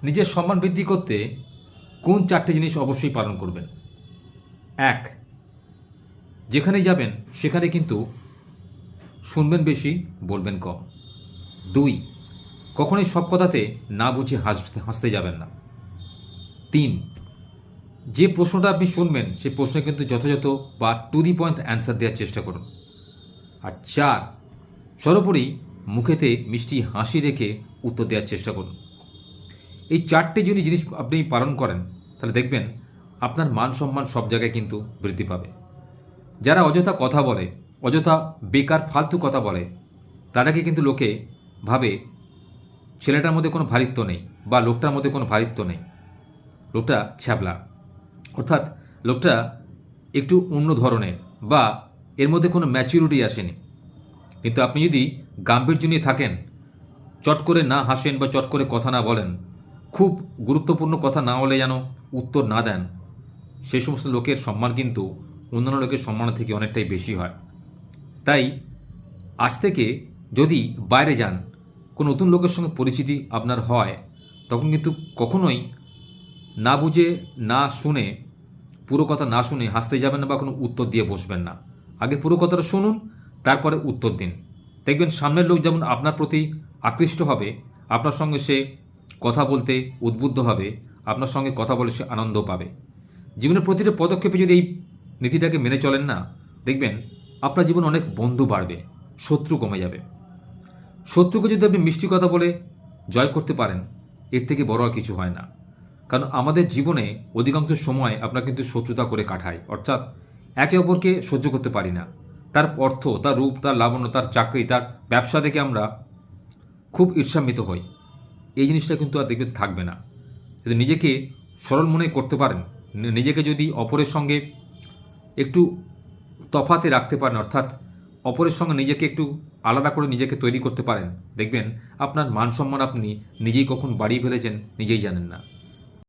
নিজের সম্মান বৃদ্ধি করতে কোন 4টে জিনিস অবশ্যই পালন করবেন? 1, যেখানেই যাবেন সেখানে কিন্তু শুনবেন বেশি, বলবেন কম। 2, কখনোই সব কথাতে না বুঝে হাসতে যাবেন না। 3, যে প্রশ্নটা আপনি শুনবেন সেই প্রশ্নে কিন্তু যথাযথ বা টু দি পয়েন্ট অ্যান্সার দেওয়ার চেষ্টা করুন। আর 4, সর্বোপরি মুখেতে মিষ্টি হাসি রেখে উত্তর দেওয়ার চেষ্টা করুন। এই 4টে যদি জিনিস আপনি পালন করেন তাহলে দেখবেন আপনার মান সম্মান সব জায়গায় কিন্তু বৃদ্ধি পাবে। যারা অযথা কথা বলে, অযথা বেকার ফালতু কথা বলে, তাদেরকে কিন্তু লোকে ভাবে ছেলেটার মধ্যে কোনো ভারিত্ব নেই বা লোকটার মধ্যে কোনো ভারিত্ব নেই, লোকটা ছ্যাবলা, অর্থাৎ লোকটা একটু অন্য ধরনের বা এর মধ্যে কোনো ম্যাচুরিটি আসেনি। কিন্তু আপনি যদি গাম্ভীর্য নিয়ে থাকেন, চট করে না হাসেন বা চট করে কথা না বলেন, খুব গুরুত্বপূর্ণ কথা না হলে যেন উত্তর না দেন, সেই সমস্ত লোকের সম্মান কিন্তু অন্যান্য লোকের সম্মানের থেকে অনেকটাই বেশি হয়। তাই আজ থেকে যদি বাইরে যান, কোনো নতুন লোকের সঙ্গে পরিচিতি আপনার হয়, তখন কিন্তু কখনোই না বুঝে না শুনে, পুরো কথা না শুনে হাসতে যাবেন না বা কোনো উত্তর দিয়ে বসবেন না। আগে পুরো কথাটা শুনুন, তারপরে উত্তর দিন। দেখবেন সামনের লোক যেমন আপনার প্রতি আকৃষ্ট হবে, আপনার সঙ্গে সে কথা বলতে উদ্বুদ্ধ হবে, আপনার সঙ্গে কথা বলে সে আনন্দ পাবে। জীবনের প্রতিটা পদক্ষেপে যদি এই নীতিটাকে মেনে চলেন না, দেখবেন আপনার জীবনে অনেক বন্ধু বাড়বে, শত্রু কমে যাবে। শত্রুকে যদি আপনি মিষ্টি কথা বলে জয় করতে পারেন, এর থেকে বড় আর কিছু হয় না। কারণ আমাদের জীবনে অধিকাংশ সময় আমরা কিন্তু শত্রুতা করে কাটাই, অর্থাৎ একে অপরকে সহ্য করতে পারি না। তার অর্থ, তার রূপ, তার লাবণ্য, তার চাকরি, তার ব্যবসা দেখে আমরা খুব ঈর্ষান্বিত হই। এই জিনিসটা কিন্তু আর দেখবেন থাকবে না। যদি নিজেকে সরল মনে করতে পারেন, নিজেকে যদি অপরের সঙ্গে একটু তফাতে রাখতে পারেন, অর্থাৎ অপরের সঙ্গে নিজেকে একটু আলাদা করে নিজেকে তৈরি করতে পারেন, দেখবেন আপনার মান সম্মান আপনি নিজেই কখন বাড়িয়ে ফেলেছেন নিজেই জানেন না।